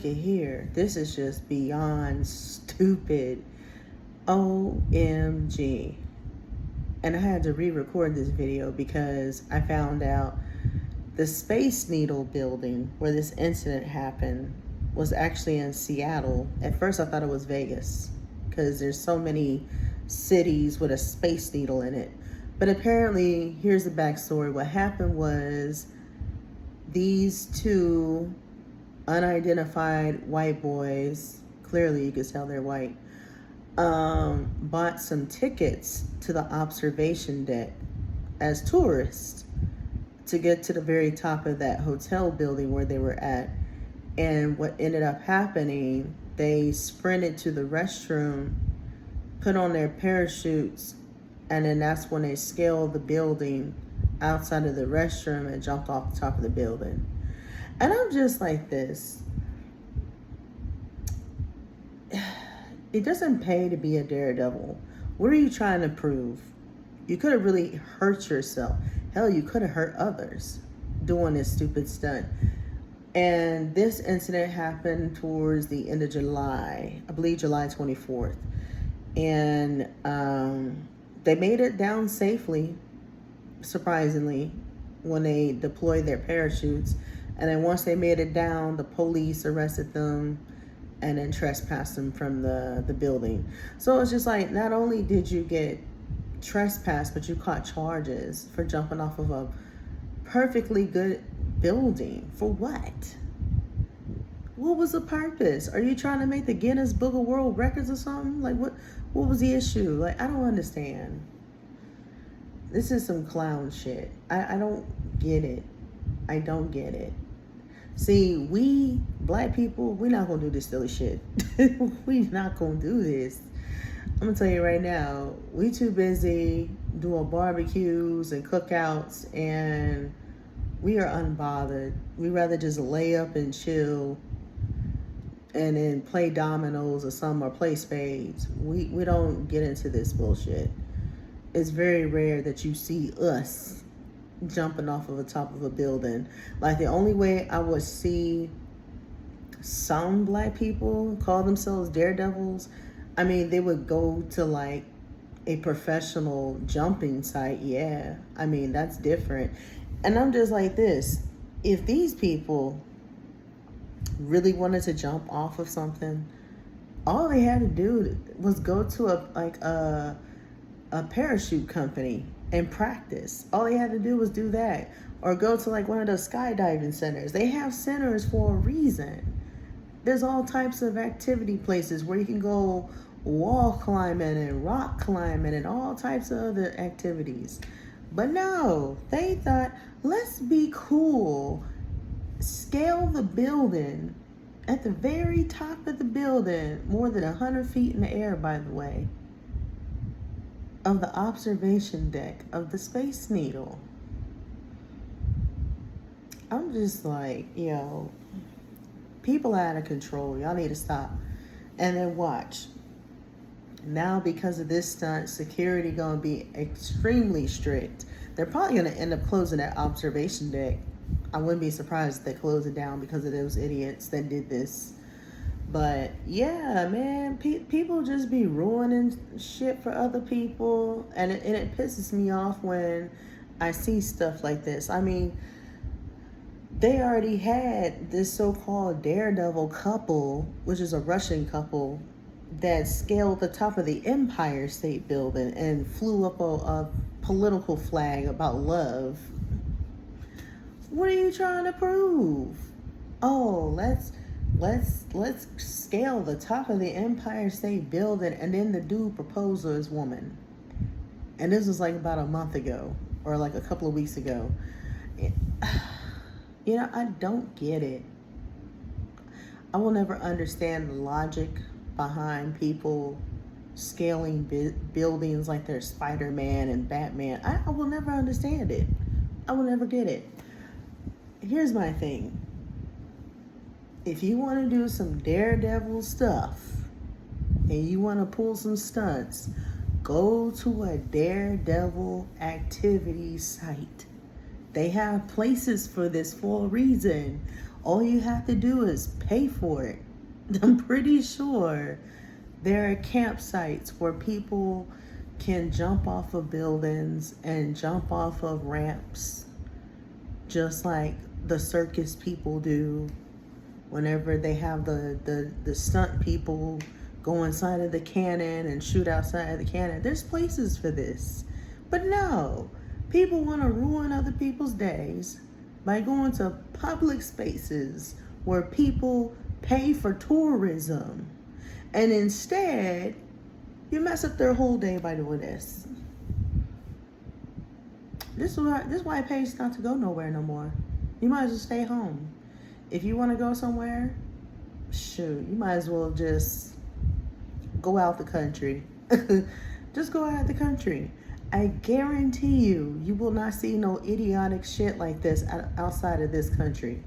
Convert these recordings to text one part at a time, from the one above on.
look at here. This is just beyond stupid. OMG. And I had to re-record this video because I found out the Space Needle building where this incident happened was actually in Seattle. At first I thought it was Vegas because there's so many cities with a Space Needle in it. But apparently, here's the backstory. What happened was these two unidentified white boys, clearly you could tell they're white, bought some tickets to the observation deck as tourists to get to the very top of that hotel building where they were at. And what ended up happening, they sprinted to the restroom, put on their parachutes, and then that's when they scaled the building outside of the restroom and jumped off the top of the building. And I'm just like this. It doesn't pay to be a daredevil. What are you trying to prove? You could have really hurt yourself. Hell, you could have hurt others doing this stupid stunt. And this incident happened towards the end of July, I believe July 24th. And they made it down safely, surprisingly, when they deployed their parachutes. And then once they made it down, the police arrested them and then trespassed them from the building. So it's just like, not only did you get trespassed, but you caught charges for jumping off of a perfectly good building. For what? What was the purpose? Are you trying to make the Guinness Book of World Records or something? Like, what was the issue? Like, I don't understand. This is some clown shit. I don't get it. I don't get it. See, we black people, we're not gonna do this silly shit. We're not gonna do this. I'm gonna tell you right now, we too busy doing barbecues and cookouts, and we are unbothered. We rather just lay up and chill and then play dominoes or something, or play spades. We don't get into this bullshit. It's very rare that you see us jumping off of the top of a building. Like, the only way I would see some black people call themselves daredevils, I mean, they would go to like a professional jumping site. Yeah, I mean, that's different. And I'm just like this. If these people really wanted to jump off of something, all they had to do was go to a parachute company and practice. All they had to do was do that. Or go to like one of those skydiving centers. They have centers for a reason. There's all types of activity places where you can go wall climbing and rock climbing and all types of other activities. But no, they thought, let's be cool. Scale the building at the very top of the building, more than 100 feet in the air, by the way, of the observation deck of the Space Needle. I'm just like, yo, people are out of control. Y'all need to stop. And then watch. Now, because of this stunt, security gonna be extremely strict. They're probably gonna end up closing that observation deck. I wouldn't be surprised if they close it down because of those idiots that did this. But yeah, man, people just be ruining shit for other people, and it pisses me off when I see stuff like this. I mean, they already had this so-called daredevil couple, which is a Russian couple, that scaled the top of the Empire State Building and flew up a political flag about love. What are you trying to prove? Oh, let's scale the top of the Empire State Building, and then the dude proposed to his woman. And this was like about a month ago, or like a couple of weeks ago. You know, I don't get it. I will never understand the logic behind people scaling buildings like they're Spider-Man and Batman. I will never understand it. I will never get it. Here's my thing. If you want to do some daredevil stuff and you want to pull some stunts, go to a daredevil activity site. They have places for this for a reason. All you have to do is pay for it. I'm pretty sure there are campsites where people can jump off of buildings and jump off of ramps, just like the circus people do whenever they have the stunt people go inside of the cannon and shoot outside of the cannon. There's places for this. But no, people want to ruin other people's days by going to public spaces where people pay for tourism. And instead, you mess up their whole day by doing this. This is why it pays not to go nowhere no more. You might as well stay home. If you want to go somewhere, shoot, you might as well just go out the country. Just go out the country. I guarantee you will not see no idiotic shit like this outside of this country.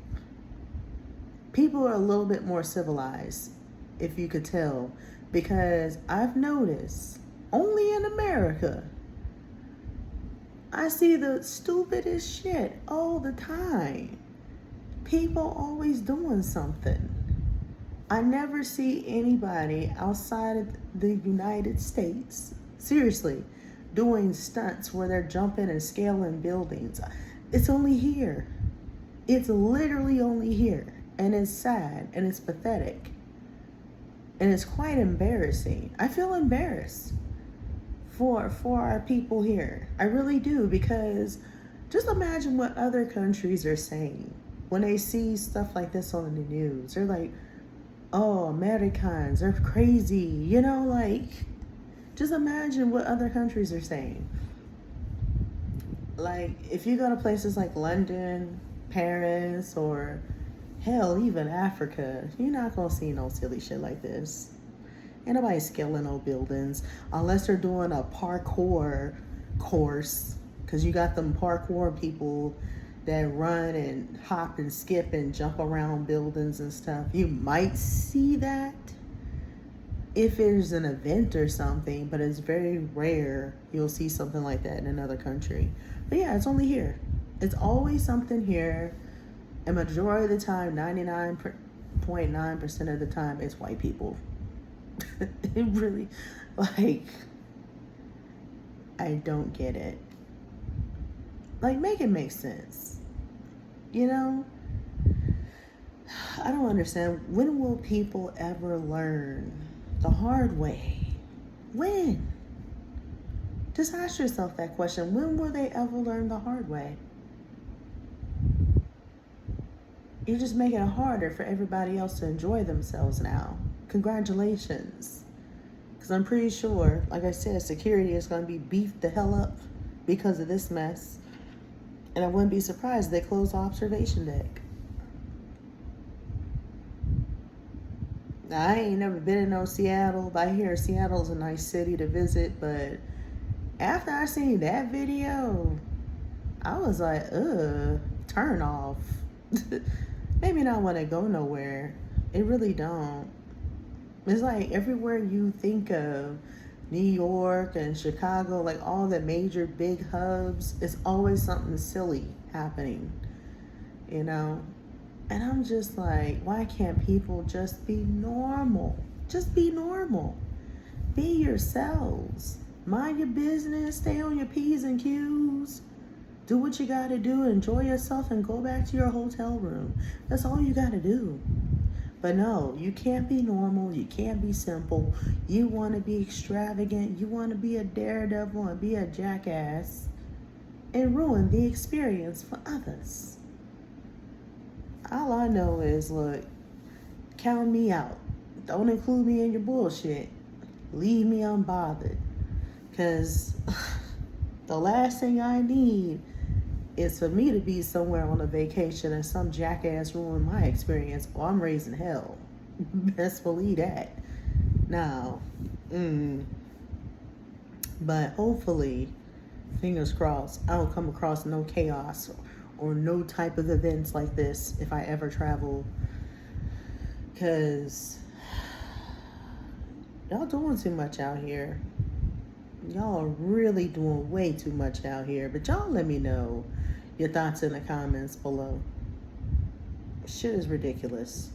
People are a little bit more civilized, if you could tell, because I've noticed, only in America, I see the stupidest shit all the time. People always doing something. I never see anybody outside of the United States, seriously, doing stunts where they're jumping and scaling buildings. It's only here. It's literally only here. And it's sad and it's pathetic. And it's quite embarrassing. I feel embarrassed for our people here. I really do, because just imagine what other countries are saying when they see stuff like this on the news. They're like, oh, Americans, they're crazy. You know, like, just imagine what other countries are saying. Like, if you go to places like London, Paris, or hell, even Africa, you're not gonna see no silly shit like this. Ain't nobody scaling no buildings unless they're doing a parkour course, because you got them parkour people that run and hop and skip and jump around buildings and stuff. You might see that if there's an event or something, but it's very rare you'll see something like that in another country. But yeah, it's only here. It's always something here. And majority of the time, 99.9% of the time, it's white people. It really, like, I don't get it. Like, make it make sense. You know? I don't understand. When will people ever learn the hard way? When? Just ask yourself that question. When will they ever learn the hard way? You're just making it harder for everybody else to enjoy themselves now. Congratulations. Because I'm pretty sure, like I said, security is going to be beefed the hell up because of this mess. And I wouldn't be surprised if they close the observation deck. Now, I ain't never been in no Seattle, but I hear Seattle's a nice city to visit. But after I seen that video, I was like, turn off. Maybe not want to go nowhere. It really don't. It's like everywhere you think of, New York and Chicago, like all the major big hubs, it's always something silly happening, you know? And I'm just like, why can't people just be normal? Just be normal. Be yourselves. Mind your business. Stay on your P's and Q's. Do what you gotta do. Enjoy yourself and go back to your hotel room. That's all you gotta do. But no, you can't be normal. You can't be simple. You want to be extravagant. You want to be a daredevil and be a jackass and ruin the experience for others. All I know is, look, count me out. Don't include me in your bullshit. Leave me unbothered. Because the last thing I need is for me to be somewhere on a vacation and some jackass ruin my experience, or I'm raising hell. Best believe that. Now, but hopefully, fingers crossed, I don't come across no chaos or no type of events like this if I ever travel. Because y'all doing too much out here. Y'all are really doing way too much out here. But y'all let me know your thoughts in the comments below. Shit is ridiculous.